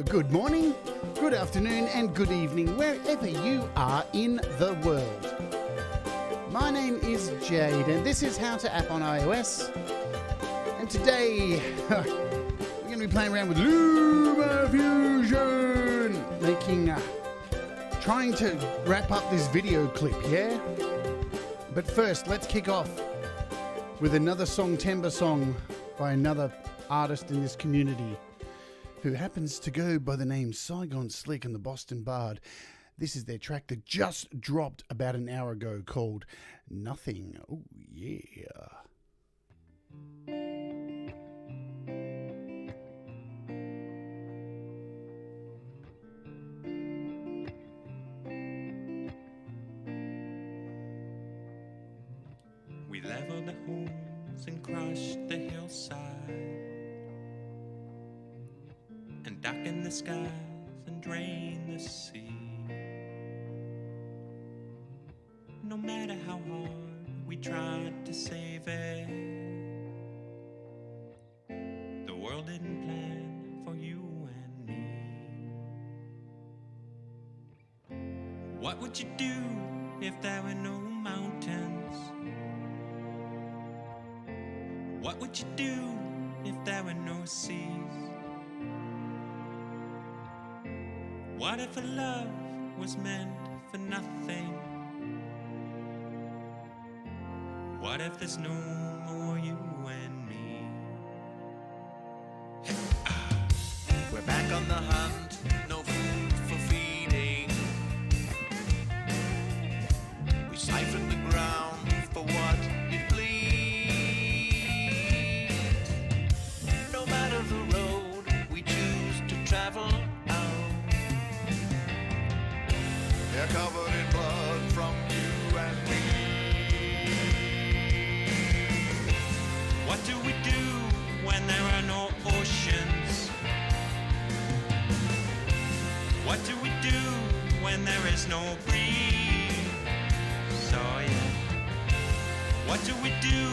Good morning, good afternoon, and good evening, wherever you are in the world. My name is Jade, and this is How to App on iOS. And today, we're going to be playing around with LumaFusion, trying to wrap up this video clip, yeah? But first, let's kick off with another Songtember song by another artist in this community who happens to go by the name Saigon Slick and the Boston Bard. This is their track that just dropped about an hour ago called Nothing. Oh, yeah. We leveled the homes and crushed the hillside and darkened the skies and drained the sea. No matter how hard we tried to save it, the world didn't plan for you and me. What would you do if there were no mountains? What would you do if there were no seas? What if a love was meant for nothing? What if there's no more you and me? We're back on the hunt, no food for feeding. We siphon the ground for what it bleeds. No matter the road we choose to travel out, they're covered in blood from you and me. What do we do when there are no oceans? What do we do when there is no breeze? So yeah. What do we do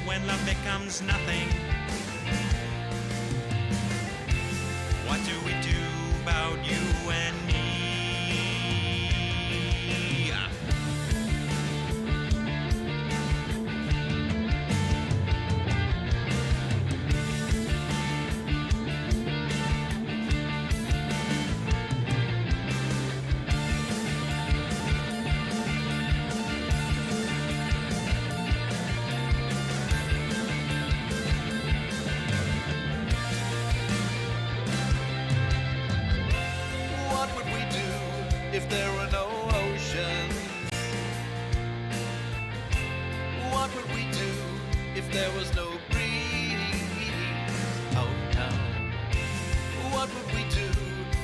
when love becomes nothing? What do we do about you and me? If there were no oceans, what would we do if there was no breeze? Oh no. What would we do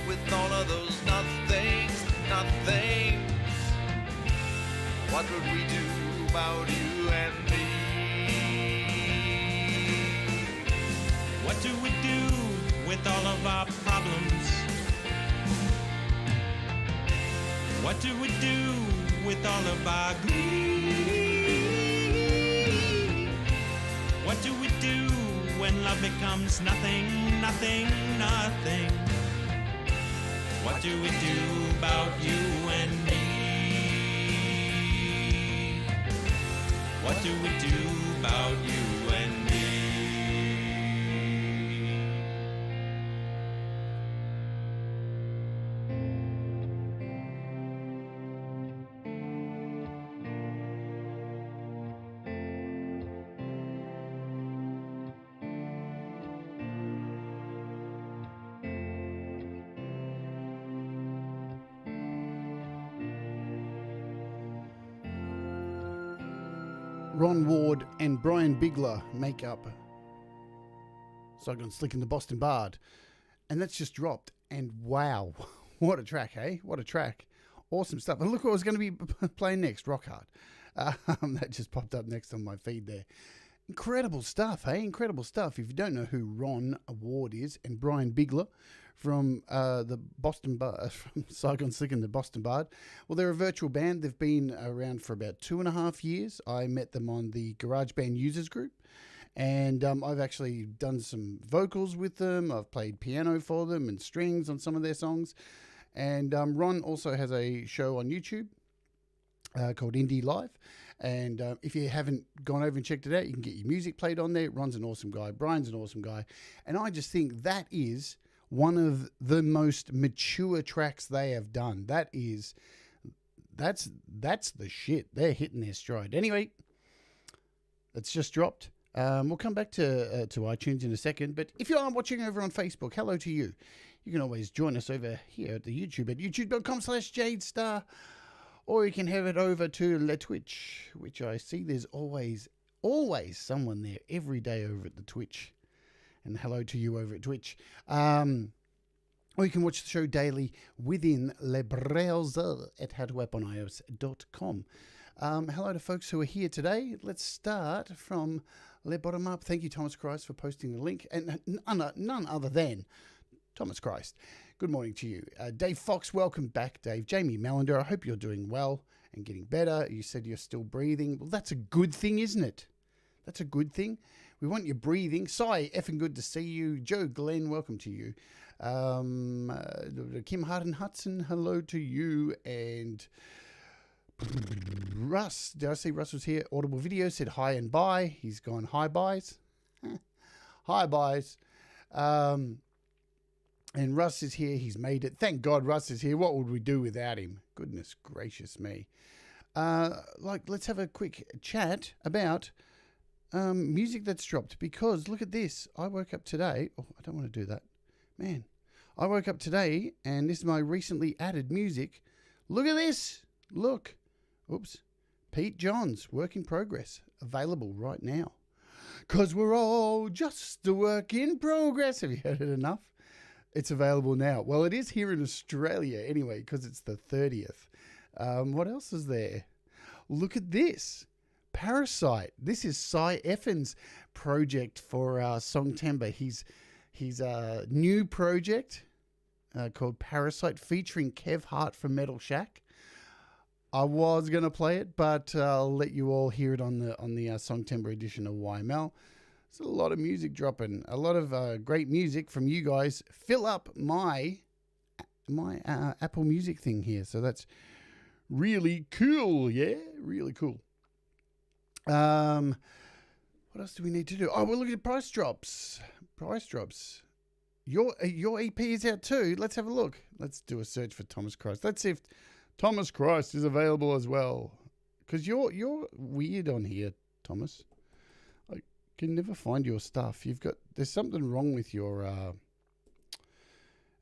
with all of those nothings, nothings? What would we do about you and me? What do we do with all of our problems? What do we do with all of our greed? What do we do when love becomes nothing, nothing, nothing? What do we do about you and me? What do we do about you and me? Ron Ward and Brian Bigler make up Saigon Slick and the Boston Bard. And that's just dropped. And wow, what a track, hey? What a track. Awesome stuff. And look what I was going to be playing next, Rock Hard. That just popped up next on my feed there. Incredible stuff, hey? Incredible stuff. If you don't know who Ron Ward is and Brian Bigler from the Boston Bard, from Saigon Slick and the Boston Bard, well, they're a virtual band. They've been around for about 2.5 years. I met them on the GarageBand users group, And I've actually done some vocals with them. I've played piano for them and strings on some of their songs. And Ron also has a show on YouTube called Indie Live. And if you haven't gone over and checked it out, you can get your music played on there. Ron's an awesome guy. Brian's an awesome guy. And I just think that is one of the most mature tracks they have done. That's the shit. They're hitting their stride. Anyway, it's just dropped. We'll come back to iTunes in a second. But if you are watching over on Facebook, hello to you. You can always join us over here at the YouTube at youtube.com/Jade Starr. Or you can have it over to Le Twitch, which I see there's always someone there every day over at the Twitch. And hello to you over at Twitch. Or you can watch the show daily within Le Browser at howtoapp.ios.com. Hello to folks who are here today. Let's start from Le Bottom Up. Thank you, Thomas Christ, for posting the link. And none other than Thomas Christ. Good morning to you. Dave Fox, welcome back, Dave. Jamie Mallender, I hope you're doing well and getting better. You said you're still breathing. Well, that's a good thing, isn't it? That's a good thing. We want you breathing. Cy, effing good to see you. Joe Glenn, welcome to you. Kim Harden Hudson, hello to you. And Russ, did I see Russ was here? Audible Video said hi and bye. He's gone hi buys. Hi buys. And Russ is here. He's made it. Thank God Russ is here. What would we do without him? Goodness gracious me. Let's have a quick chat about music that's dropped. Because look at this. I woke up today. Oh, I don't want to do that. Man. I woke up today and this is my recently added music. Look at this. Look. Oops. Pete Johns, Work in Progress. Available right now. Because we're all just a work in progress. Have you heard it enough? It's available now. Well, it is here in Australia anyway, because it's the 30th. What else is there? Look at this. Parasite. This is Cy Effen's project for Songtember. His new project called Parasite, featuring Kev Hart from Metal Shack. I was going to play it, but I'll let you all hear it on the Songtember edition of YML. There's a lot of music dropping, a lot of great music from you guys. Fill up my Apple Music thing here, so that's really cool. Yeah, really cool. What else do we need to do? Oh, we're looking at price drops. Price drops. Your EP is out too. Let's have a look. Let's do a search for Thomas Christ. Let's see if Thomas Christ is available as well. Because you're weird on here, Thomas. Can never find your stuff. There's something wrong with your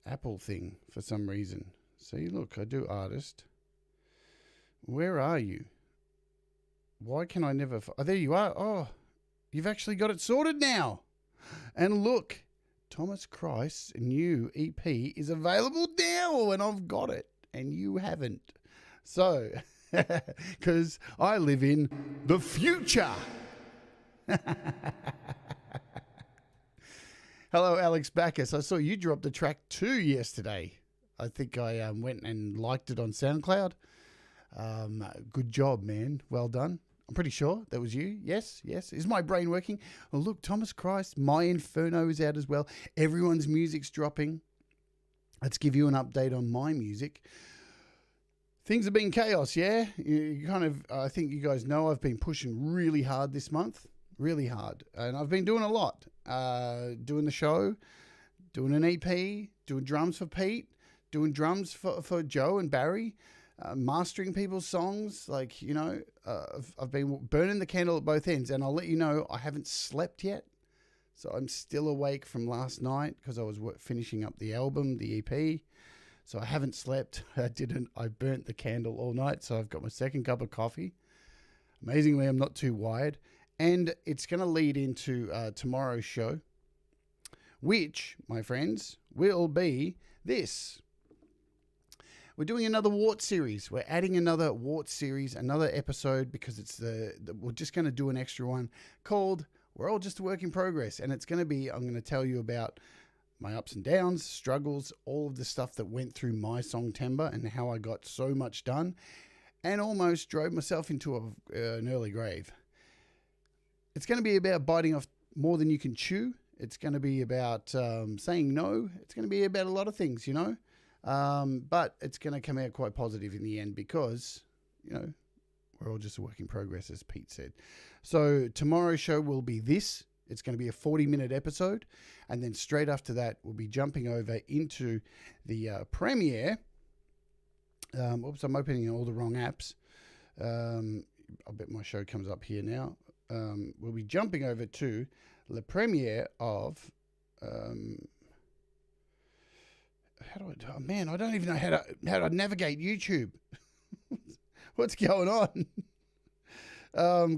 Apple thing for some reason. See, look, I do artist. Where are you? Why can I never? Oh, there you are. Oh, you've actually got it sorted now. And look, Thomas Christ's new EP is available now, and I've got it, and you haven't. So, because I live in the future. Hello, Alex Backus. I saw you drop the track 2 yesterday. I think I went and liked it on SoundCloud. Good job, man. Well done. I'm pretty sure that was you. Yes. Is my brain working? Oh, look, Thomas Christ, My Inferno is out as well. Everyone's music's dropping. Let's give you an update on my music. Things have been chaos, yeah? I think you guys know I've been pushing really hard this month. Really hard. And I've been doing a lot. Doing the show, doing an EP, doing drums for Pete, doing drums for Joe and Barry, mastering people's songs. I've been burning the candle at both ends. And I'll let you know, I haven't slept yet. So I'm still awake from last night because I was finishing up the album, the EP. So I haven't slept. I burnt the candle all night. So I've got my second cup of coffee. Amazingly, I'm not too wired. And it's going to lead into tomorrow's show, which, my friends, will be this. We're doing another Wart series. We're adding another Wart series, another episode, because it's we're just going to do an extra one called We're All Just a Work in Progress. And it's going to be, I'm going to tell you about my ups and downs, struggles, all of the stuff that went through my Songtember and how I got so much done and almost drove myself into an early grave. It's going to be about biting off more than you can chew. It's going to be about saying no. It's going to be about a lot of things, you know. But it's going to come out quite positive in the end because, you know, we're all just a work in progress, as Pete said. So tomorrow's show will be this. It's going to be a 40-minute episode. And then straight after that, we'll be jumping over into the premiere. Oops, I'm opening all the wrong apps. I bet my show comes up here now. We'll be jumping over to the premiere of... I don't even know how to navigate YouTube. What's going on?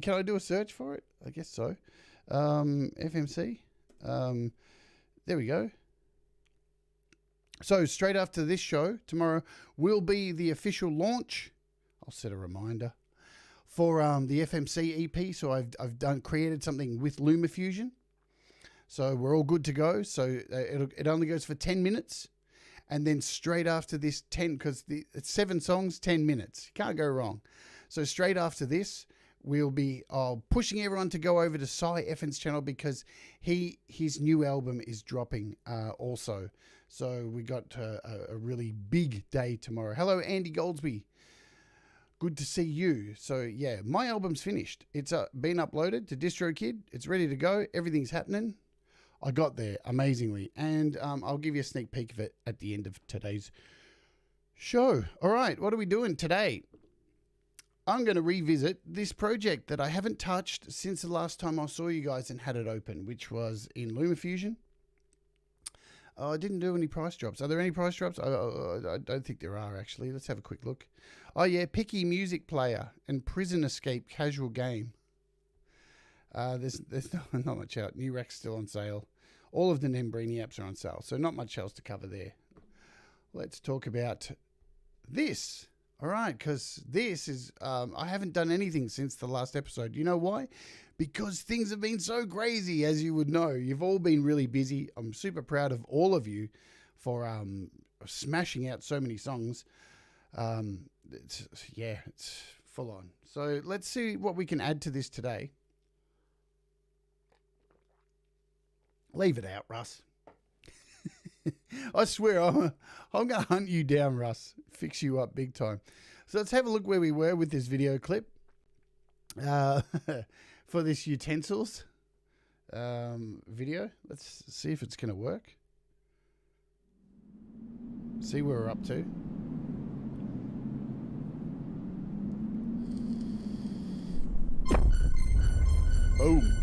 Can I do a search for it? I guess so. FMC. There we go. So straight after this show, tomorrow will be the official launch. I'll set a reminder for the FMC EP. So I've created something with LumaFusion. So we're all good to go. So it only goes for 10 minutes. And then straight after this 10, because it's 7 songs, 10 minutes. You can't go wrong. So straight after this, we'll be pushing everyone to go over to Cy Effen's channel because his new album is dropping also. So we got a really big day tomorrow. Hello, Andy Goldsby. Good to see you. So yeah, my album's finished. It's been uploaded to DistroKid. It's ready to go. Everything's happening. I got there amazingly, and I'll give you a sneak peek of it at the end of today's show. All right, what are we doing today? I'm going to revisit this project that I haven't touched since the last time I saw you guys and had it open, which was in LumaFusion. I didn't do any price drops. Are there any price drops? I don't think there are, actually. Let's have a quick look. Oh, yeah, Picky Music Player and Prison Escape Casual Game. There's not much out. New Rack's still on sale. All of the Nembrini apps are on sale, so not much else to cover there. Let's talk about this. All right, because this is... I haven't done anything since the last episode. You know why? Because things have been so crazy, as you would know. You've all been really busy. I'm super proud of all of you for smashing out so many songs. It's full on. So let's see what we can add to this today. Leave it out, Russ. I swear, I'm going to hunt you down, Russ. Fix you up big time. So let's have a look where we were with this video clip for this utensils video. Let's see if it's going to work. See where we're up to. Boom.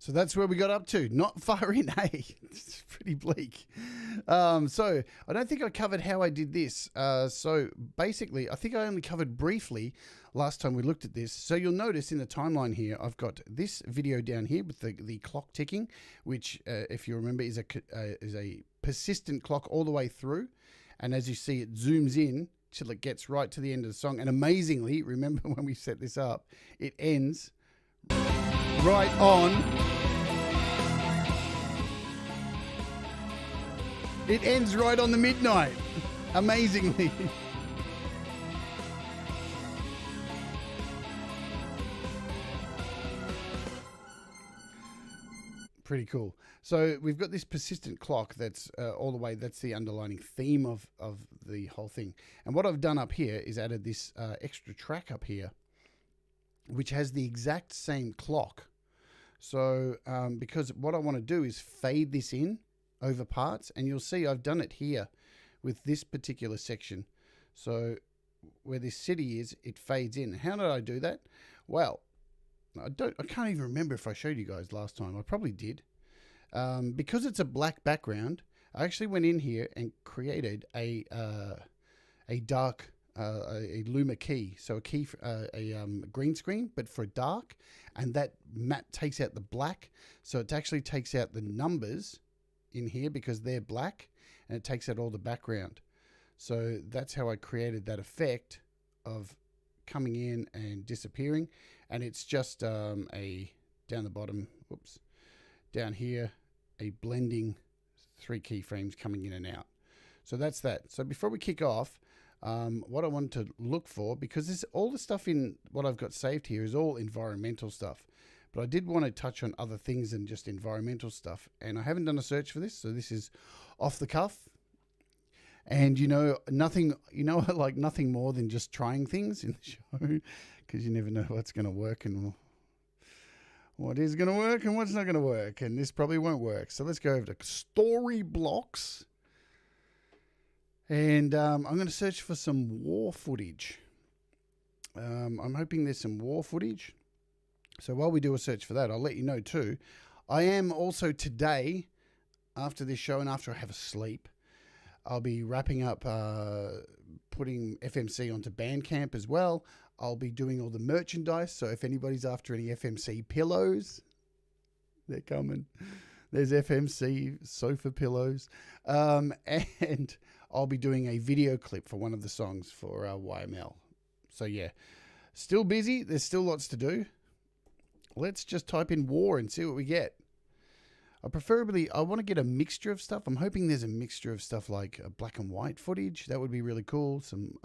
So that's where we got up to. Not far in, hey. It's pretty bleak. So I don't think I covered how I did this. So basically, I think I only covered briefly last time we looked at this. So you'll notice in the timeline here, I've got this video down here with the clock ticking, which, if you remember, is a persistent clock all the way through. And as you see, it zooms in till it gets right to the end of the song. And amazingly, remember when we set this up, it ends right on. It ends right on the midnight. Amazingly. Pretty cool. So we've got this persistent clock that's all the way, that's the underlining theme of the whole thing. And what I've done up here is added this extra track up here, which has the exact same clock. So because what I want to do is fade this in over parts, and you'll see I've done it here with this particular section. So where this city is, it fades in. How did I do that? Well, I can't even remember if I showed you guys last time. I probably did. Because it's a black background, I actually went in here and created a dark a Luma key, so a key green screen, but for dark, and that matte takes out the black, so it actually takes out the numbers in here because they're black, and it takes out all the background. So that's how I created that effect of coming in and disappearing, and it's just a down the bottom, whoops, down here, a blending 3 keyframes coming in and out. So that's that. So before we kick off, what I wanted to look for, because this, all the stuff in what I've got saved here is all environmental stuff, but I did want to touch on other things than just environmental stuff, and I haven't done a search for this, so this is off the cuff. And nothing, I like nothing more than just trying things in the show, because you never know what's going to work and what is going to work and what's not going to work, and this probably won't work. So let's go over to StoryBlocks, and I'm going to search for some war footage. I'm hoping there's some war footage. So while we do a search for that, I'll let you know too. I am also today, after this show and after I have a sleep, I'll be wrapping up putting FMC onto Bandcamp as well. I'll be doing all the merchandise. So if anybody's after any FMC pillows, they're coming. There's FMC sofa pillows. And I'll be doing a video clip for one of the songs for YML. So yeah, still busy. There's still lots to do. Let's just type in war and see what we get. I want to get a mixture of stuff. I'm hoping there's a mixture of stuff like black and white footage. That would be really cool. Some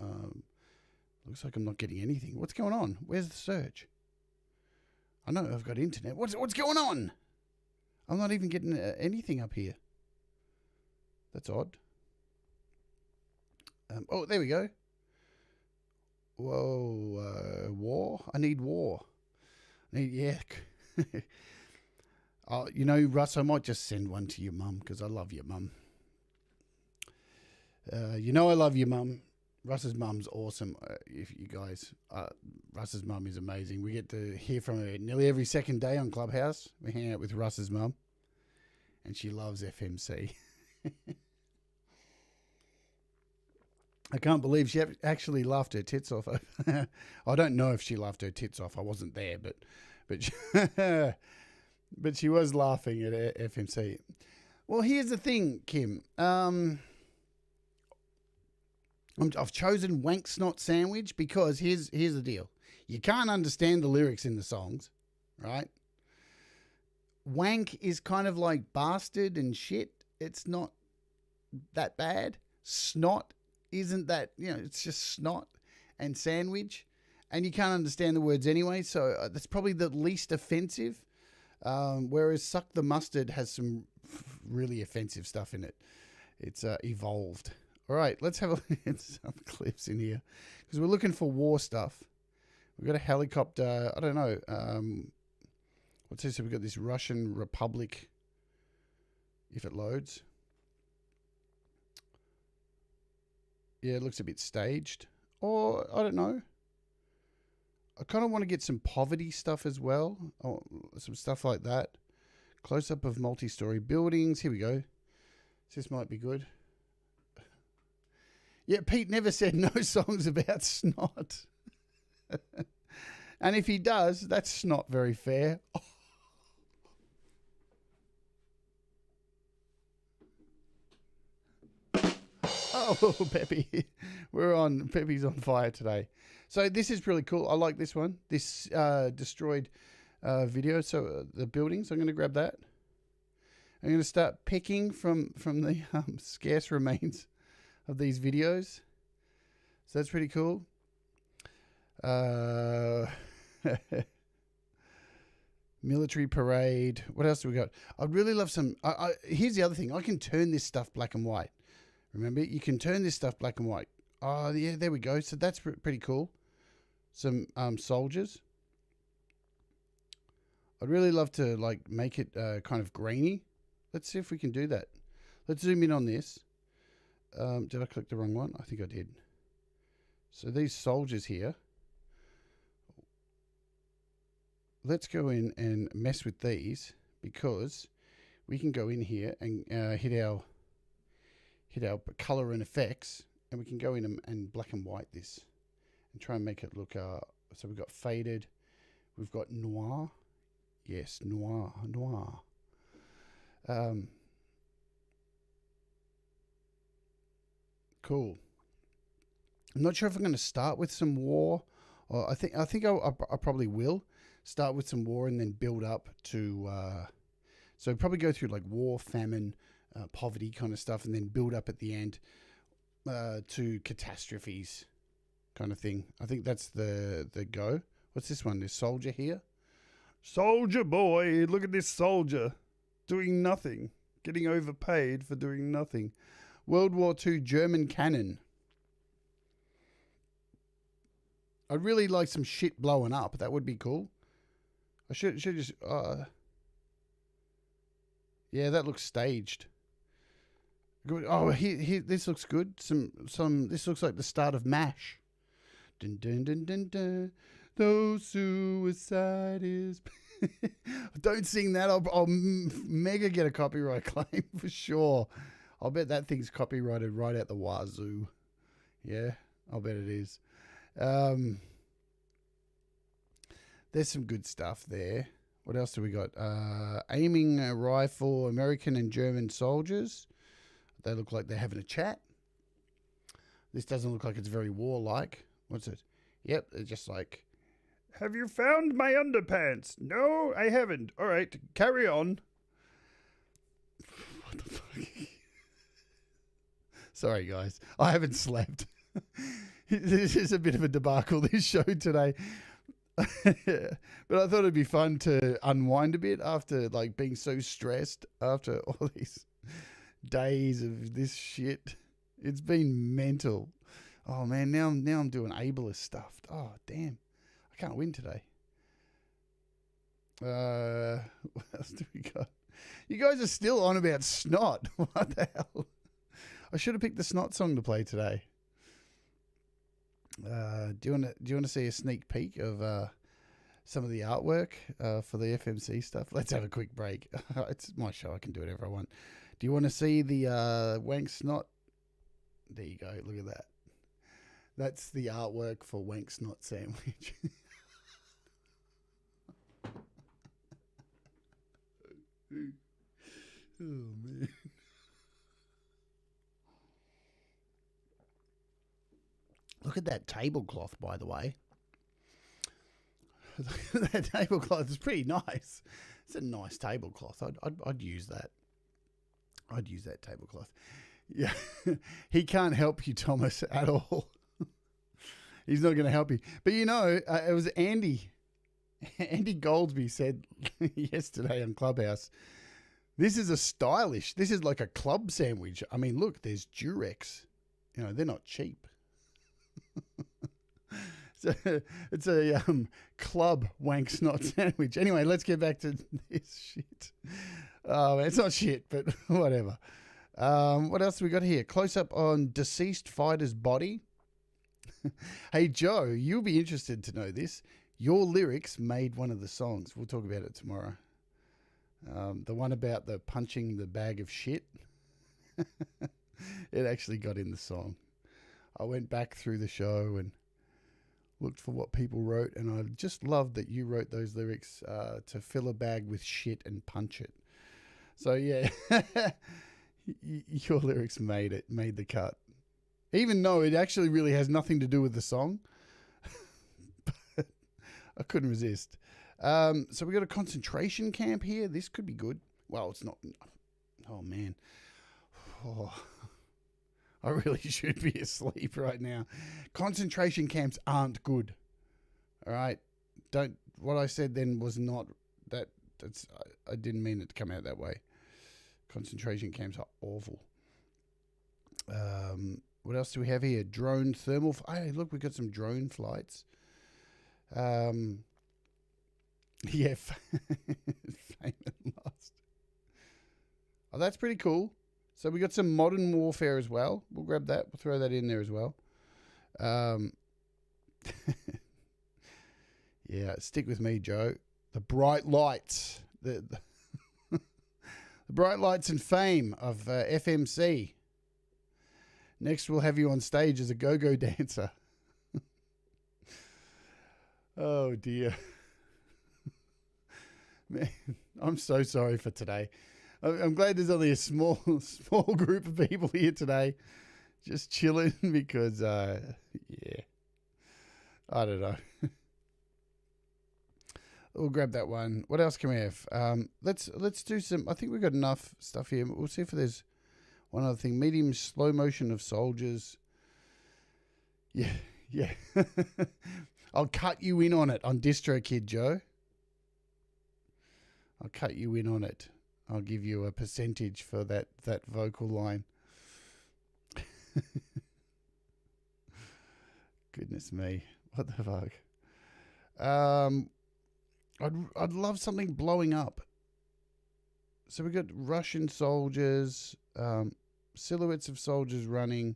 looks like I'm not getting anything. What's going on? Where's the search? I know I've got internet. What's going on? I'm not even getting anything up here. That's odd. Oh, there we go. Whoa, war. I need war. Yeah. Russ, I might just send one to your mum because I love your mum. I love your mum. Russ's mum's awesome. If you guys, Russ's mum is amazing. We get to hear from her nearly every second day on Clubhouse. We hang out with Russ's mum, and she loves FMC. I can't believe she actually laughed her tits off. I don't know if she laughed her tits off. I wasn't there, but she, but she was laughing at FMC. Well, here's the thing, Kim. I've chosen Wank Snot Sandwich because here's the deal. You can't understand the lyrics in the songs, right? Wank is kind of like bastard and shit. It's not that bad. Snot isn't that, it's just snot and sandwich. And you can't understand the words anyway, so that's probably the least offensive. Whereas Suck the Mustard has some really offensive stuff in it. It's evolved. All right, let's have a look at some clips in here because we're looking for war stuff. We've got a helicopter. I don't know. What's this? We've got this Russian Republic. If it loads. Yeah, it looks a bit staged. Or, I don't know. I kind of want to get some poverty stuff as well. Oh, some stuff like that. Close-up of multi-story buildings. Here we go. This might be good. Yeah, Pete never said no songs about snot. And if he does, that's not very fair. Oh, Peppy. Peppy's on fire today. So this is really cool. I like this one. This destroyed video. So the buildings, I'm going to grab that. I'm going to start picking from the scarce remains of these videos. So that's pretty cool. Military parade. What else do we got? I'd really love some. Here's the other thing. I can turn this stuff black and white. Remember, you can turn this stuff black and white. Oh, yeah, there we go. So that's pretty cool. Some soldiers. I'd really love to like make it kind of grainy. Let's see if we can do that. Let's zoom in on this. Did I click the wrong one? I think I did. So these soldiers here. Let's go in and mess with these because we can go in here and hit our color and effects, and we can go in and black and white this and try and make it look. So we've got faded, we've got noir. Yes, noir. Cool. I'm not sure if I'm going to start with some war, or I think I probably will start with some war and then build up to. So probably go through like war, famine, poverty kind of stuff, and then build up at the end to catastrophes kind of thing. I think that's the go. What's this one? This soldier here. Soldier boy, look at this soldier doing nothing, getting overpaid for doing nothing. World War II German cannon. I'd really like some shit blowing up. That would be cool. I should just. Yeah, that looks staged. Good. Oh, here, this looks good. Some. This looks like the start of MASH. Dun dun dun dun dun. Though suicide is. Don't sing that. I'll mega get a copyright claim for sure. I'll bet that thing's copyrighted right out the wazoo. Yeah, I'll bet it is. There's some good stuff there. What else do we got? Aiming a rifle, American and German soldiers. They look like they're having a chat. This doesn't look like it's very warlike. What's it? Yep, they're just like, have you found my underpants? No, I haven't. All right, carry on. What the fuck? Sorry, guys. I haven't slept. This is a bit of a debacle, this show today. But I thought it'd be fun to unwind a bit after like being so stressed after all these days of this shit. It's been mental. Oh man, now I'm doing ableist stuff. Oh damn. I can't win today. What else do we got? You guys are still on about snot. What the hell? I should have picked the snot song to play today. Do you want to see a sneak peek of some of the artwork for the FMC stuff? Let's have a quick break. It's my show. I can do whatever I want. Do you want to see the Wank Snot? There you go. Look at that. That's the artwork for Wank Snot Sandwich. Oh man. Look at that tablecloth, by the way. That tablecloth is pretty nice. It's a nice tablecloth. I'd use that. I'd use that tablecloth. Yeah, he can't help you, Thomas, at all. He's not going to help you. But you know, it was Andy. Andy Goldsby said yesterday on Clubhouse, this is this is like a club sandwich. I mean, look, there's Durex. You know, they're not cheap. It's a club Wank Snot sandwich. Anyway, let's get back to this shit. It's not shit, but whatever. What else do we got here? Close up on deceased fighter's body. Hey Joe, you'll be interested to know this. Your lyrics made one of the songs. We'll talk about it tomorrow. The one about the punching the bag of shit. It actually got in the song. I went back through the show and looked for what people wrote, and I just loved that you wrote those lyrics to fill a bag with shit and punch it. So yeah, your lyrics made the cut. Even though it actually really has nothing to do with the song. But I couldn't resist. So we got a concentration camp here. This could be good. Well, it's not. Oh man. Oh. I really should be asleep right now. Concentration camps aren't good. All right. What I said then was not that. I didn't mean it to come out that way. Concentration camps are awful. What else do we have here? Drone thermal. Hey, look, we got some drone flights. Yeah, fame at last. Oh, that's pretty cool. So we got some Modern Warfare as well. We'll grab that. We'll throw that in there as well. Yeah, stick with me, Joe. The bright lights. The bright lights and fame of FMC. Next, we'll have you on stage as a go-go dancer. Oh, dear. Man, I'm so sorry for today. I'm glad there's only a small group of people here today. Just chilling because, yeah. I don't know. We'll grab that one. What else can we have? Let's do some. I think we've got enough stuff here. We'll see if there's one other thing. Medium slow motion of soldiers. Yeah. I'll cut you in on it on DistroKid, Joe. I'll cut you in on it. I'll give you a percentage for that vocal line. Goodness me. What the fuck? I'd love something blowing up. So we got Russian soldiers, silhouettes of soldiers running.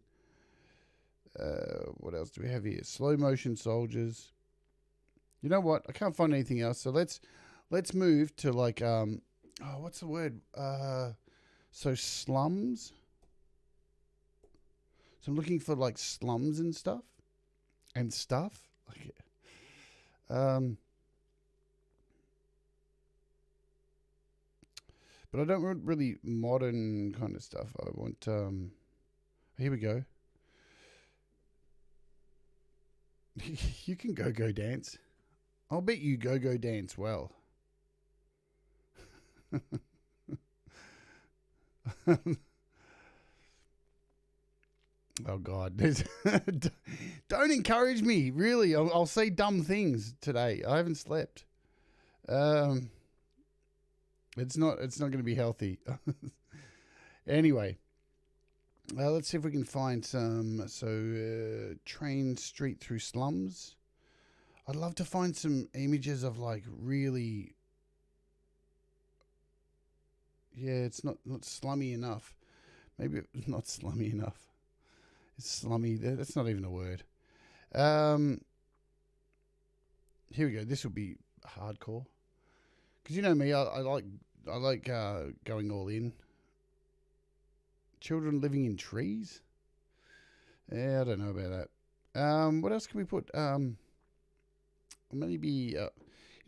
What else do we have here? Slow motion soldiers. You know what? I can't find anything else. So let's move to like what's the word? So slums. So I'm looking for like slums and stuff. Like but I don't want really modern kind of stuff. I want here we go. You can go dance. I'll bet you go dance well. Oh God! Don't encourage me. Really, I'll say dumb things today. I haven't slept. It's not going to be healthy. Anyway, let's see if we can find some. So, train street through slums. I'd love to find some images of like really. Yeah, it's not slummy enough. Maybe it's not slummy enough. It's slummy. That's not even a word. Here we go. This will be hardcore. Because you know me, I like going all in. Children living in trees. Yeah, I don't know about that. What else can we put? Maybe you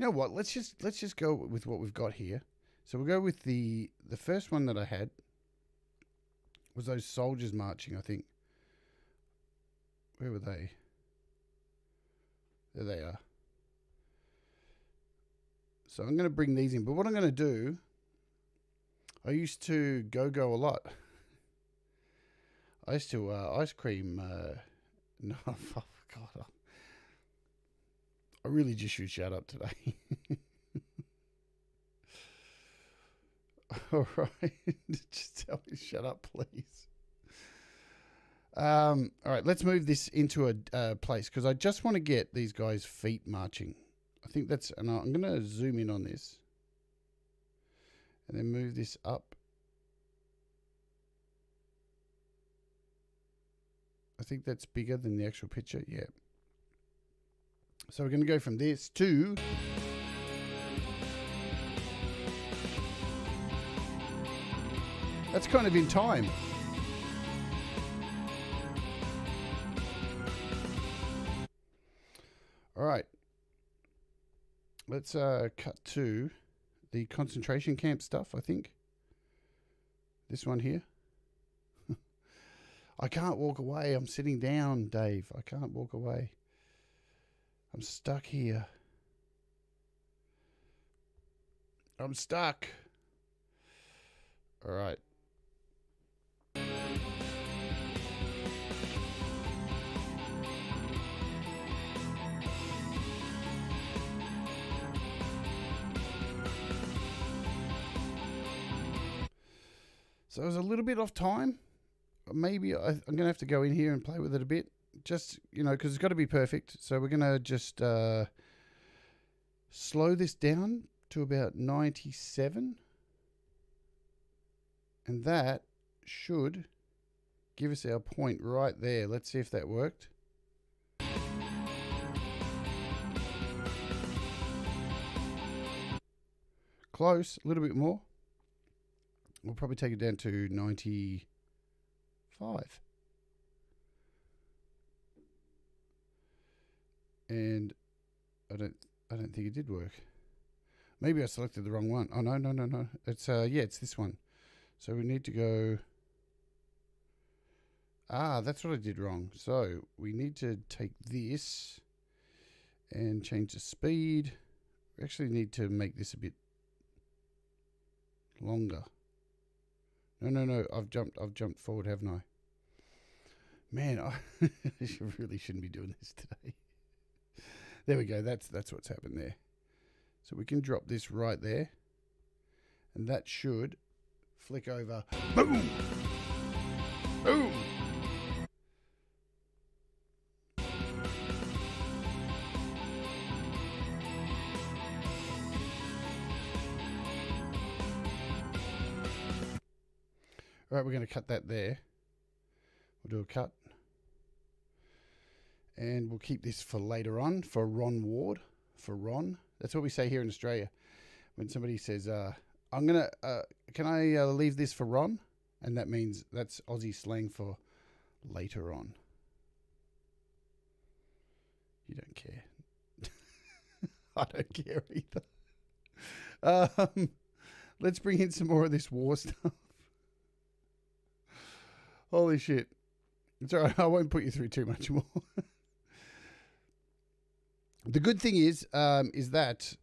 know what? Let's just go with what we've got here. So we'll go with the first one that I had was those soldiers marching, I think. Where were they? There they are. So I'm going to bring these in. But what I'm going to do, I used to go a lot. I used to ice cream. No, oh, God. I really just should shut up today. All right. Just tell me to shut up, please. All right, let's move this into a place because I just want to get these guys' feet marching. I think that's, and I'm going to zoom in on this and then move this up. I think that's bigger than the actual picture. Yeah. So we're going to go from this to that's kind of in time. All right. Let's cut to the concentration camp stuff, I think. This one here. I can't walk away. I'm sitting down, Dave. I can't walk away. I'm stuck here. I'm stuck. All right. So I was a little bit off time. Maybe I'm going to have to go in here and play with it a bit. Just, you know, because it's got to be perfect. So we're going to just slow this down to about 97. And that should give us our point right there. Let's see if that worked. Close, a little bit more. We'll probably take it down to 95. And I don't think it did work. Maybe I selected the wrong one. Oh no. It's it's this one. So we need to go. That's what I did wrong. So we need to take this and change the speed. We actually need to make this a bit longer. No. I've jumped forward, haven't I? Man, I really shouldn't be doing this today. There we go. That's what's happened there. So we can drop this right there. And that should flick over. Boom! Boom! All right, we're going to cut that there. We'll do a cut. And we'll keep this for later on, for Ron Ward, for Ron. That's what we say here in Australia. When somebody says, can I leave this for Ron? And that means, that's Aussie slang for later on. You don't care. I don't care either. Let's bring in some more of this war stuff. Holy shit. It's all right. I won't put you through too much more. The good thing is that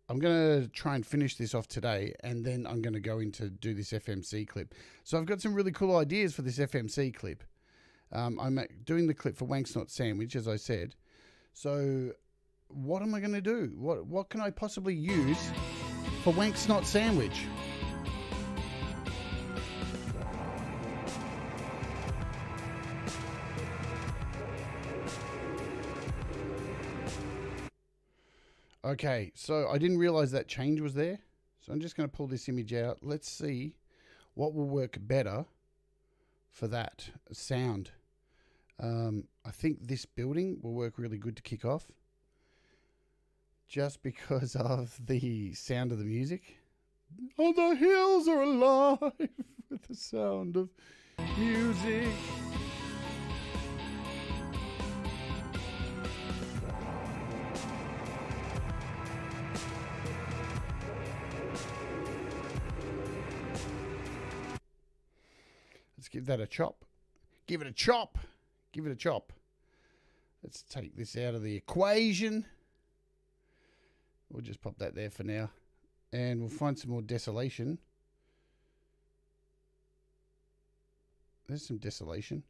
I'm going to try and finish this off today, and then I'm going to go into do this FMC clip. So I've got some really cool ideas for this FMC clip. I'm doing the clip for Wank's Not Sandwich, as I said. So what am I going to do? What can I possibly use for Wank's Not Sandwich? Okay, so I didn't realize that change was there. So I'm just going to pull this image out. Let's see what will work better for that sound. I think this building will work really good to kick off, just because of the sound of the music. Oh, the hills are alive with the sound of music. Let's give that a chop. Give it a chop. Give it a chop. Let's take this out of the equation. We'll just pop that there for now. And we'll find some more desolation. There's some desolation.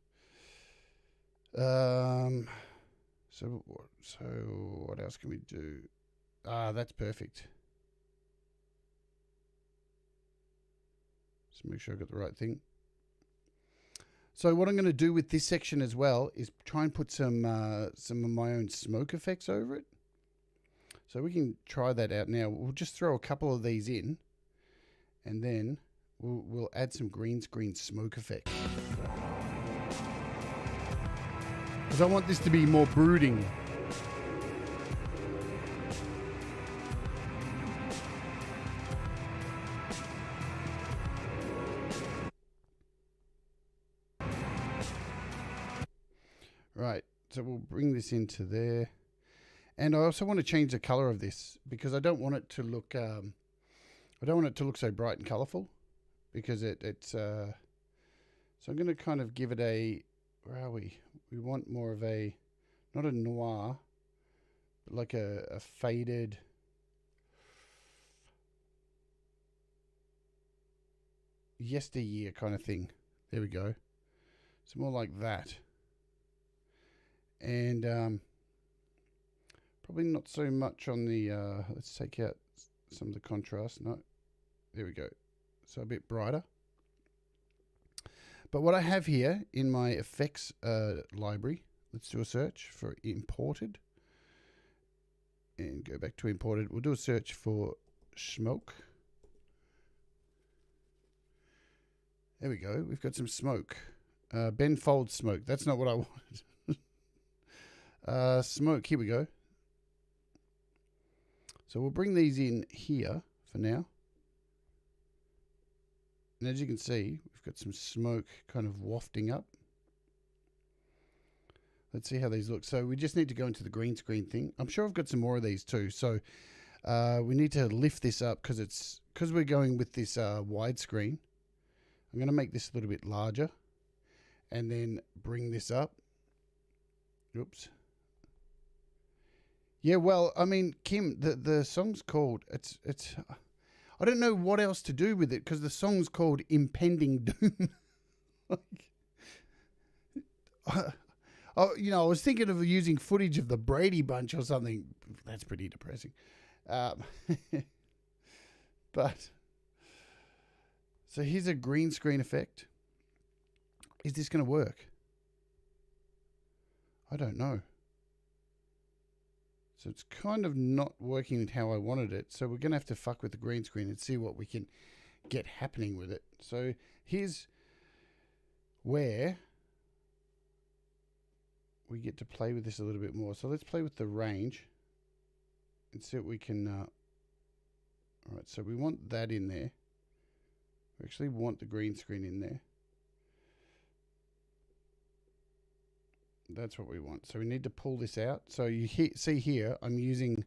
So what else can we do? That's perfect. Just make sure I got the right thing. So what I'm going to do with this section as well is try and put some of my own smoke effects over it. So we can try that out now. We'll just throw a couple of these in, and then we'll add some green screen smoke effects. Because I want this to be more brooding. Right, so we'll bring this into there. And I also want to change the color of this, because I don't want it to look so bright and colorful, because it's so I'm going to kind of give it a, where are we? We want more of a, not a noir, but like a faded, yesteryear kind of thing. There we go. It's more like that. And probably not so much on the, let's take out some of the contrast. No, there we go. So a bit brighter. But what I have here in my effects library, let's do a search for imported. and go back to imported. We'll do a search for smoke. There we go. We've got some smoke. Ben Fold smoke. That's not what I wanted. Smoke. Here we go. So we'll bring these in here for now. And as you can see, we've got some smoke kind of wafting up. Let's see how these look. So we just need to go into the green screen thing. I'm sure I've got some more of these too. So we need to lift this up because we're going with this widescreen. I'm going to make this a little bit larger and then bring this up. Oops. Yeah, well, I mean, Kim, the song's called, it's I don't know what else to do with it because the song's called Impending Doom. You know, I was thinking of using footage of the Brady Bunch or something. That's pretty depressing. But, so here's a green screen effect. Is this going to work? I don't know. So it's kind of not working how I wanted it. So we're going to have to fuck with the green screen and see what we can get happening with it. So here's where we get to play with this a little bit more. So let's play with the range and see what we can... all right, so we want that in there. We actually want the green screen in there. That's what we want. So we need to pull this out. So you see here, I'm using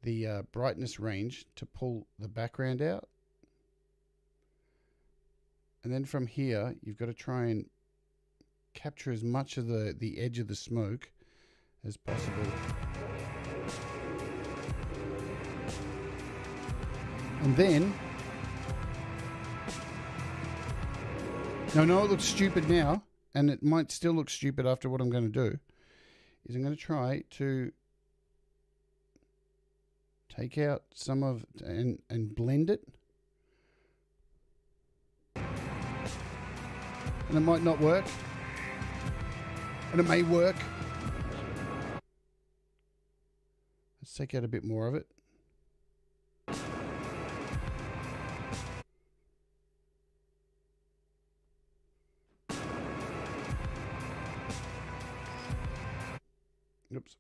the brightness range to pull the background out. And then from here, you've got to try and capture as much of the edge of the smoke as possible. And then, no, it looks stupid now. And it might still look stupid after what I'm going to do, is I'm going to try to take out some of and blend it. And it might not work. And it may work. Let's take out a bit more of it. Oops.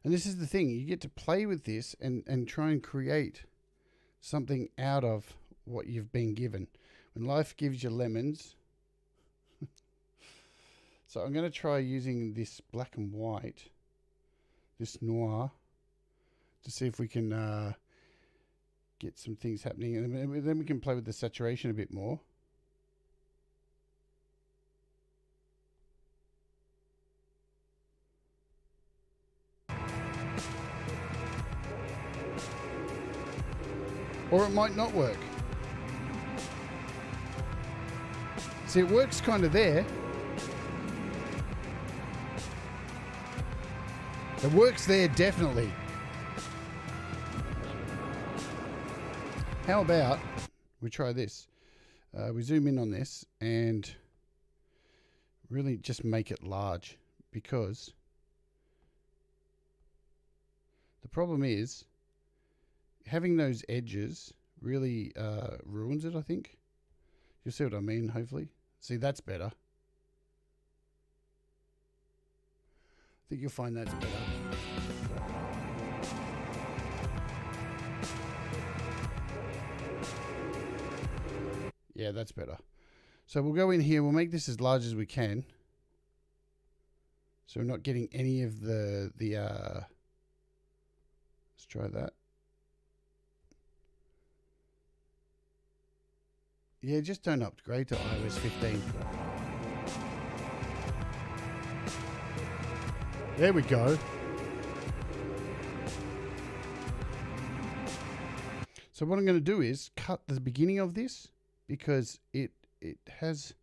And this is the thing, you get to play with this and try and create something out of what you've been given. When life gives you lemons. So I'm going to try using this black and white, this noir, to see if we can get some things happening. And then we can play with the saturation a bit more. Or it might not work. See, it works kind of there. It works there, definitely. How about we try this? We zoom in on this and really just make it large, because the problem is having those edges really ruins it, I think. You'll see what I mean, hopefully. See, that's better. I think you'll find that's better. Yeah, that's better. So we'll go in here, we'll make this as large as we can. So we're not getting any of the let's try that. Yeah, just don't upgrade to iOS 15. There we go. So what I'm going to do is cut the beginning of this, because it has,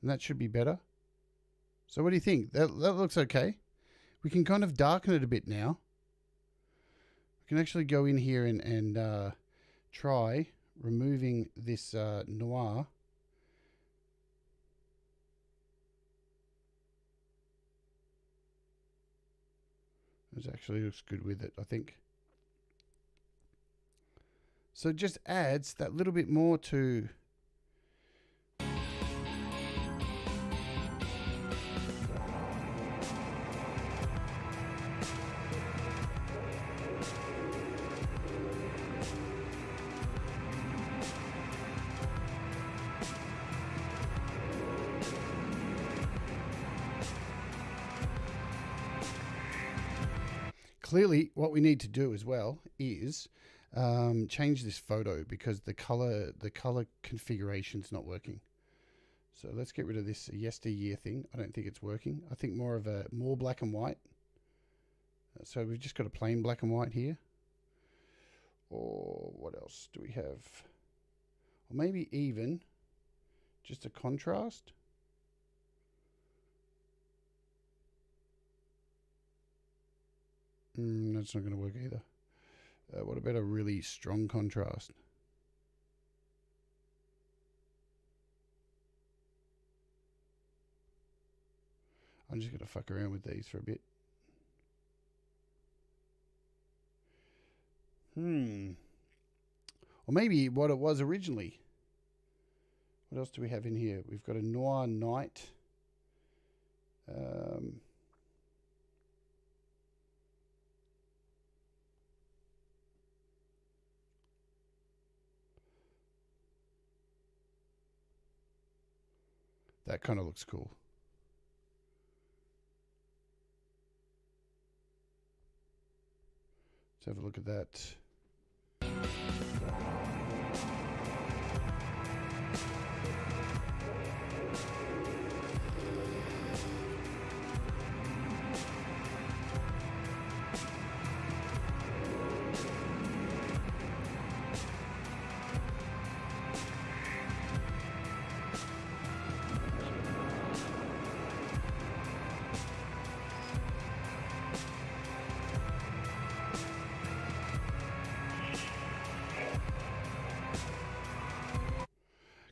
and that should be better. So what do you think? That looks okay. We can kind of darken it a bit now. We can actually go in here and try removing this noir. It actually looks good with it, I think. So it just adds that little bit more to clearly, what we need to do as well is change this photo because the color configuration's not working. So let's get rid of this yesteryear thing. I don't think it's working. I think more black and white. So we've just got a plain black and white here. Or what else do we have? Or maybe even just a contrast. That's not going to work either. What about a really strong contrast? I'm just going to fuck around with these for a bit. Or maybe what it was originally. What else do we have in here? We've got a noir night. That kind of looks cool. Let's have a look at that.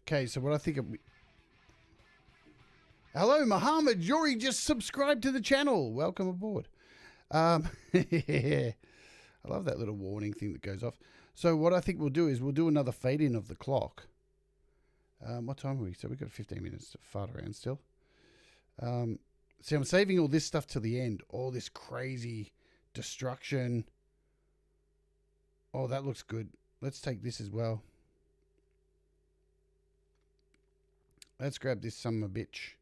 Okay, so what I think... Hello, Muhammad. Jory just subscribed to the channel. Welcome aboard. I love that little warning thing that goes off. So what I think we'll do is we'll do another fade-in of the clock. What time are we? So we've got 15 minutes to fart around still. See, I'm saving all this stuff to the end. All this crazy destruction. Oh, that looks good. Let's take this as well. Let's grab this son of a bitch.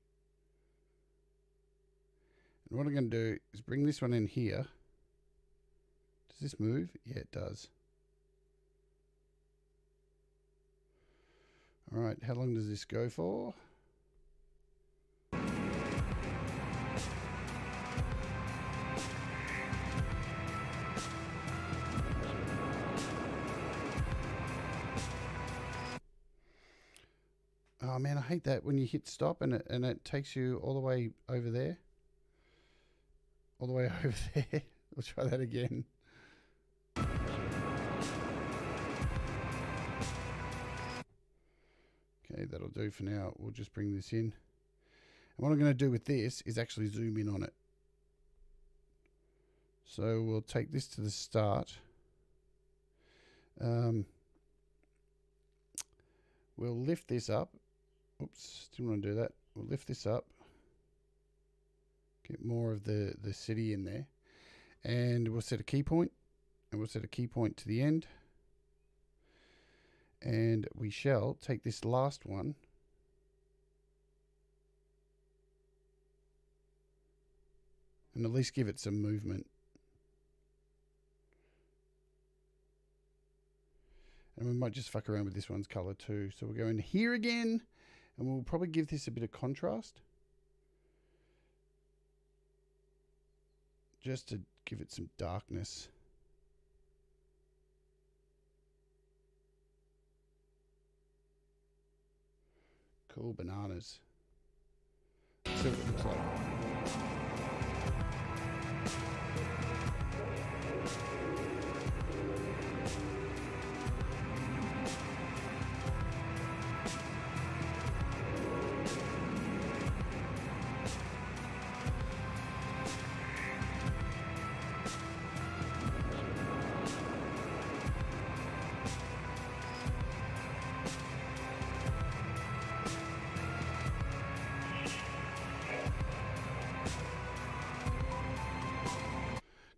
And what I'm going to do is bring this one in here. Does this move? Yeah, it does. All right, how long does this go for? Oh man, I hate that when you hit stop and it takes you all the way over there. All the way over there. We'll try that again. Okay, that'll do for now. We'll just bring this in. And what I'm going to do with this is actually zoom in on it. So we'll take this to the start. We'll lift this up. Oops, didn't want to do that. We'll lift this up. Get more of the city in there. And we'll set a key point. And we'll set a key point to the end. And we shall take this last one. And at least give it some movement. And we might just fuck around with this one's color too. So we'll go in here again. And we'll probably give this a bit of contrast. Just to give it some darkness. Cool bananas. Let's see what it looks like.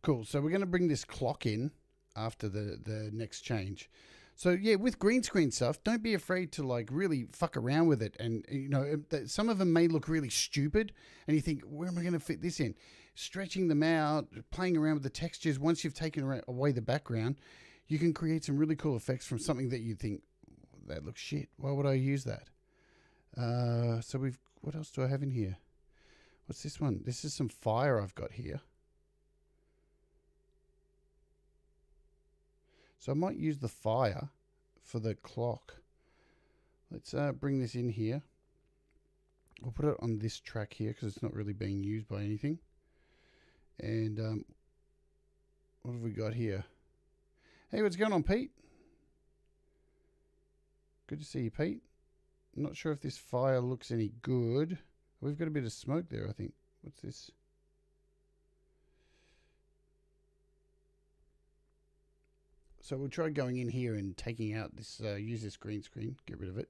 Cool. So we're going to bring this clock in after the next change. So yeah, with green screen stuff, don't be afraid to like really fuck around with it. And you know, some of them may look really stupid, and you think, where am I going to fit this in? Stretching them out, playing around with the textures. Once you've taken away the background, you can create some really cool effects from something that you think that looks shit. Why would I use that? So what else do I have in here? What's this one? This is some fire I've got here. So I might use the fire for the clock. Let's bring this in here. We'll put it on this track here because it's not really being used by anything. And what have we got here? Hey, what's going on, Pete? Good to see you, Pete. I'm not sure if this fire looks any good. We've got a bit of smoke there, I think. What's this? So we'll try going in here and taking out this, use this green screen, get rid of it.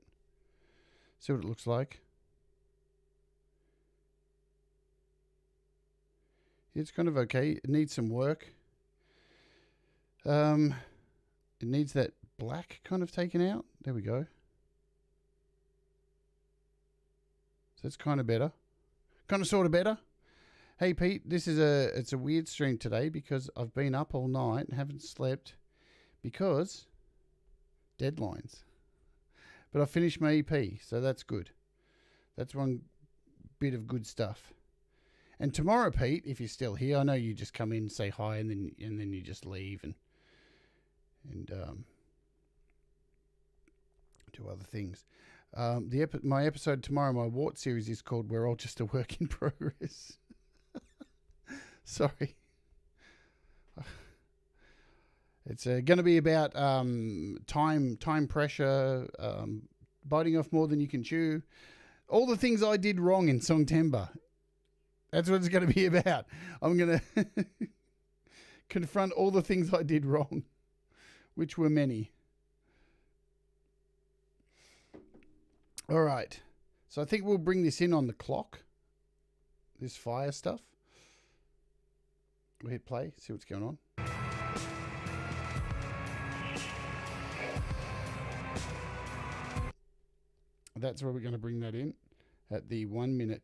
See what it looks like. It's kind of okay. It needs some work. It needs that black kind of taken out. There we go. So it's kind of better. Kind of sort of better. Hey Pete, it's a weird stream today because I've been up all night and haven't slept because deadlines. But I finished my EP, so that's good. That's one bit of good stuff. And tomorrow, Pete, if you're still here, I know you just come in, say hi, and then you just leave and do other things. My episode tomorrow, my Wart series is called "We're All Just a Work in Progress." Sorry. It's going to be about time pressure, biting off more than you can chew, all the things I did wrong in Songtember. That's what it's going to be about. I'm going to confront all the things I did wrong, which were many. All right. So I think we'll bring this in on the clock, this fire stuff. We'll hit play, see what's going on. That's where we're going to bring that in at the 1 minute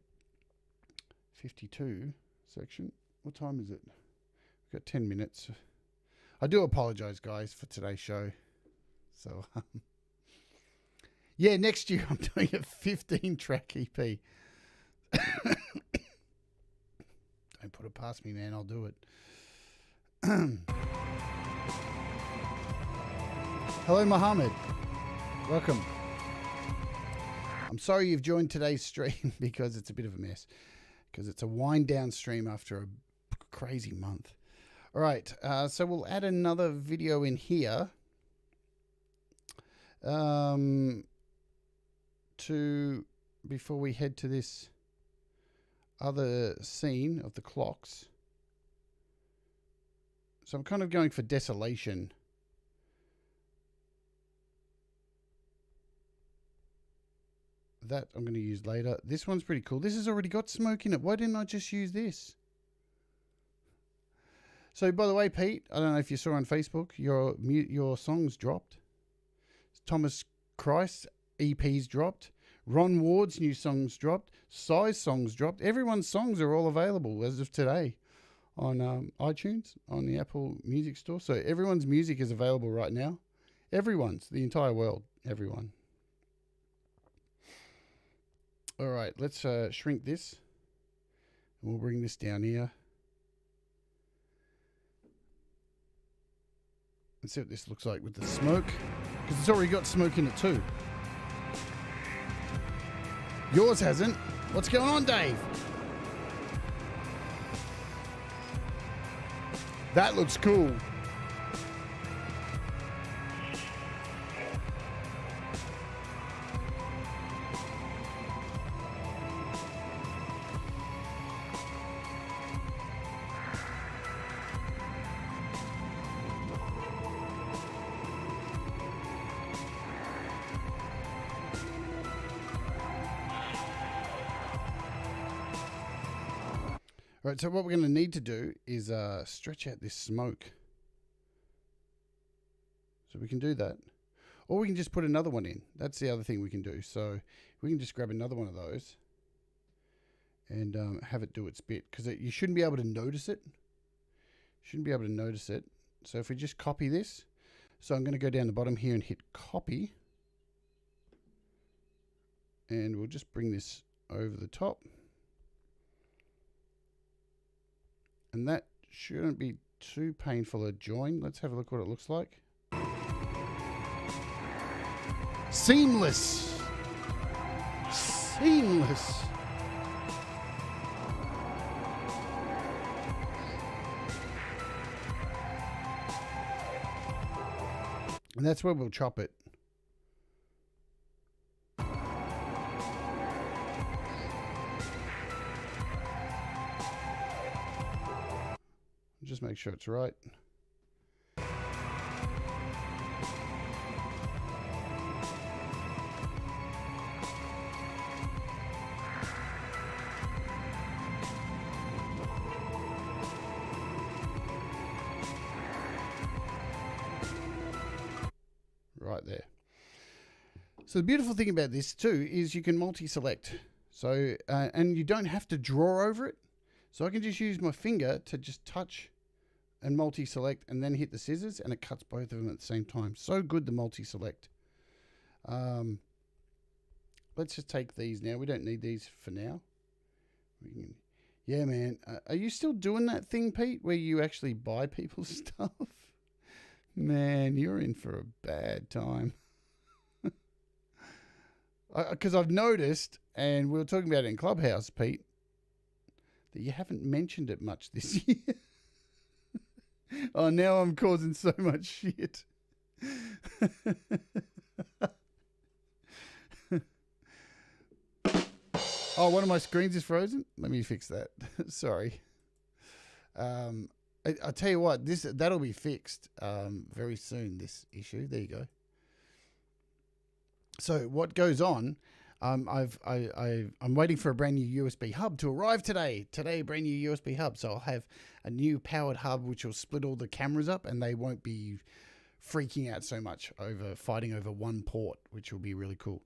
52 section. What time is it? We've got 10 minutes. I do apologize, guys, for today's show. So, yeah, next year I'm doing a 15-track EP. Don't put it past me, man. I'll do it. Hello, Mohammed. Welcome. I'm sorry you've joined today's stream because it's a bit of a mess. Because it's a wind-down stream after a crazy month. All right, so we'll add another video in here before we head to this other scene of the clocks. So I'm kind of going for desolation. That I'm going to use later. This one's pretty cool. This has already got smoke in it. Why didn't I just use this? So, by the way, Pete, I don't know if you saw on Facebook, your songs dropped. Thomas Christ's EP's dropped. Ron Ward's new songs dropped. Sai's songs dropped. Everyone's songs are all available as of today on iTunes, on the Apple Music Store. So everyone's music is available right now. Everyone's, the entire world, everyone. All right, let's shrink this. And we'll bring this down here. And see what this looks like with the smoke. Because it's already got smoke in it too. Yours hasn't. What's going on, Dave? That looks cool. Right, so what we're going to need to do is stretch out this smoke. So we can do that. Or we can just put another one in. That's the other thing we can do. So we can just grab another one of those and have it do its bit. Because you shouldn't be able to notice it. Shouldn't be able to notice it. So if we just copy this. So I'm going to go down the bottom here and hit copy. And we'll just bring this over the top. And that shouldn't be too painful a join. Let's have a look what it looks like. Seamless. Seamless. And that's where we'll chop it. Just make sure it's right. Right there. So the beautiful thing about this too is you can multi-select. So, and you don't have to draw over it. So I can just use my finger to just touch and multi-select and then hit the scissors and it cuts both of them at the same time. So good, the multi-select. Let's just take these now. We don't need these for now. Yeah, man. Are you still doing that thing, Pete, where you actually buy people's stuff? Man, you're in for a bad time. Because I've noticed, and we were talking about it in Clubhouse, Pete, that you haven't mentioned it much this year. Oh, now I'm causing so much shit. Oh, one of my screens is frozen? Let me fix that. Sorry. I'll tell you what, that'll be fixed very soon, this issue. There you go. So what goes on, I'm waiting for a brand new USB hub to arrive today. Brand new USB hub. So I'll have a new powered hub which will split all the cameras up and they won't be freaking out so much over fighting over one port, which will be really cool.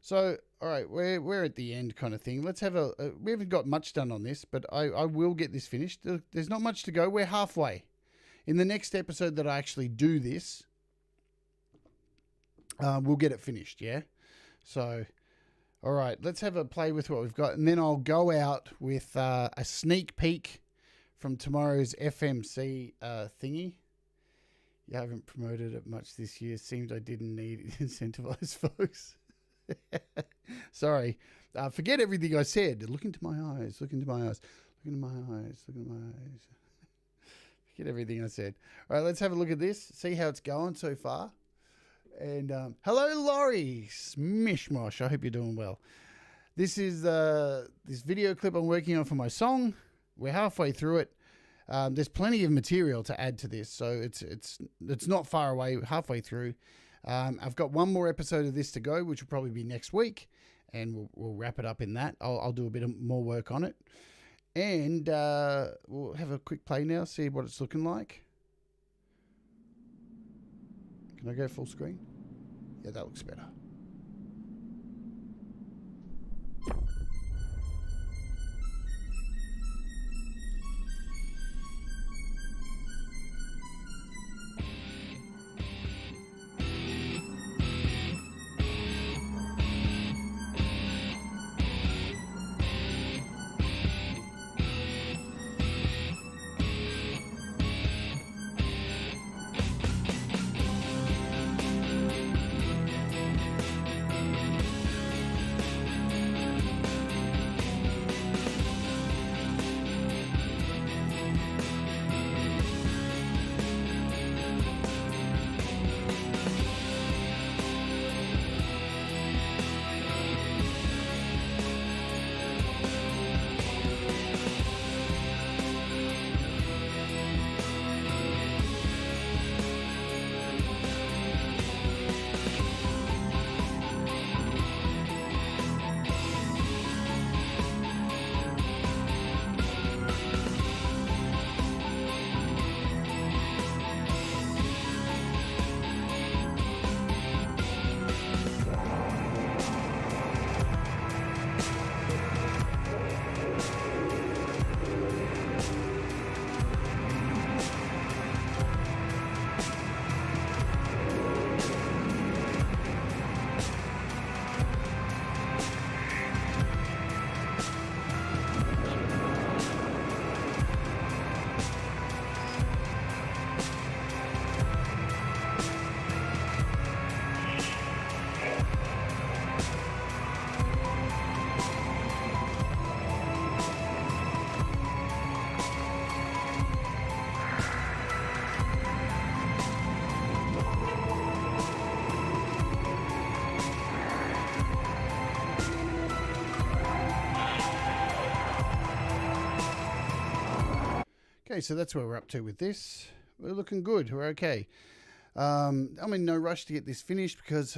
So, all right, we're at the end kind of thing. Let's have we haven't got much done on this, but I will get this finished. There's not much to go. We're halfway. In the next episode that I actually do this, we'll get it finished, yeah? So, all right, let's have a play with what we've got, and then I'll go out with a sneak peek from tomorrow's FMC thingy. You haven't promoted it much this year. Seemed I didn't need to incentivize folks. Sorry. Forget everything I said. Look into my eyes. Look into my eyes. Look into my eyes. Look into my eyes. Forget everything I said. All right, let's have a look at this. See how it's going so far. And hello, Laurie. Smishmosh. I hope you're doing well. This is this video clip I'm working on for my song. We're halfway through it. There's plenty of material to add to this, so it's not far away. Halfway through. I've got one more episode of this to go, which will probably be next week, and we'll wrap it up in that. I'll do a bit of more work on it, and we'll have a quick play now, see what it's looking like. Can I go full screen? Yeah, that looks better. Okay, so that's where we're up to with this. We're looking good. We're okay. I'm in no rush to get this finished because,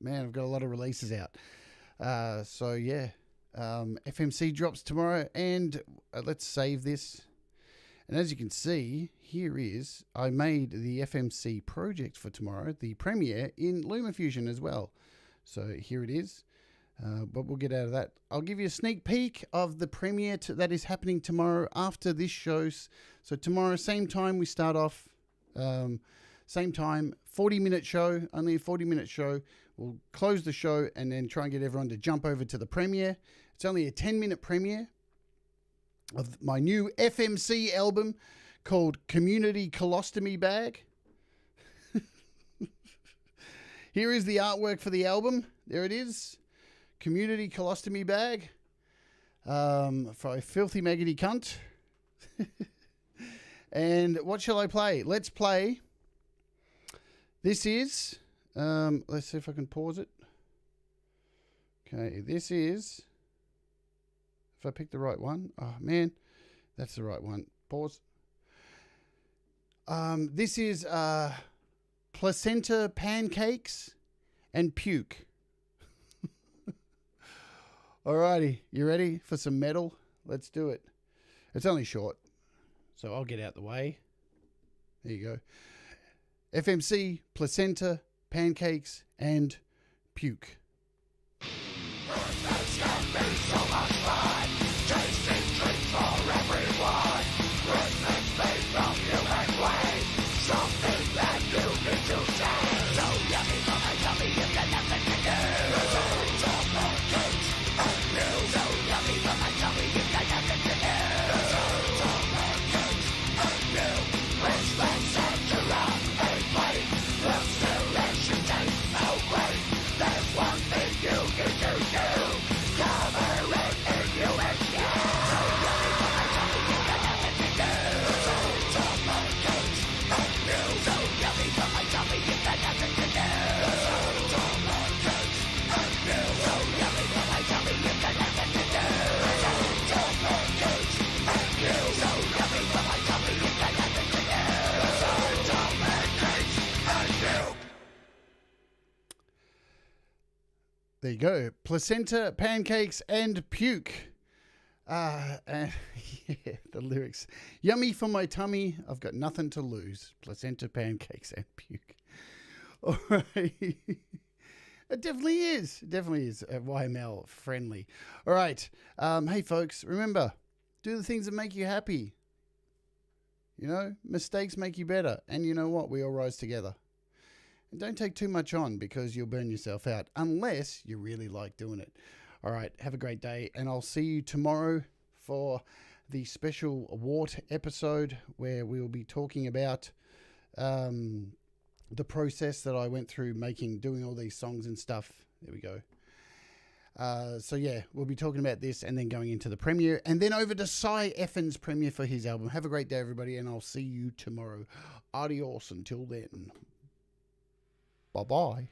man, I've got a lot of releases out. So, yeah. FMC drops tomorrow, and let's save this. And as you can see, here is, I made the FMC project for tomorrow, the premiere in LumaFusion as well. So here it is. But we'll get out of that. I'll give you a sneak peek of the premiere that is happening tomorrow after this show. So tomorrow, same time we start off, same time, 40-minute show, only a 40-minute show. We'll close the show and then try and get everyone to jump over to the premiere. It's only a 10-minute premiere of my new FMC album called Community Colostomy Bag. Here is the artwork for the album. There it is. Community Colostomy Bag for a filthy maggoty cunt. And what shall I play? Let's play. This is, let's see if I can pause it. Okay, this is, if I pick the right one. Oh, man, that's the right one. Pause. This is placenta pancakes and puke. Alrighty, you ready for some metal? Let's do it. It's only short, so I'll get out the way. There you go. FMC, placenta, pancakes, and puke. There you go. Placenta, pancakes, and puke. Yeah, the lyrics. Yummy for my tummy. I've got nothing to lose. Placenta, pancakes, and puke. All right. It definitely is. It definitely is YML friendly. All right. Hey, folks, remember, do the things that make you happy. You know, mistakes make you better. And you know what? We all rise together. And don't take too much on because you'll burn yourself out unless you really like doing it. All right, have a great day, and I'll see you tomorrow for the special Wart episode where we will be talking about the process that I went through doing all these songs and stuff. There we go. So yeah, we'll be talking about this and then going into the premiere and then over to Cy Effen's premiere for his album. Have a great day, everybody, and I'll see you tomorrow. Adios until then. Bye-bye.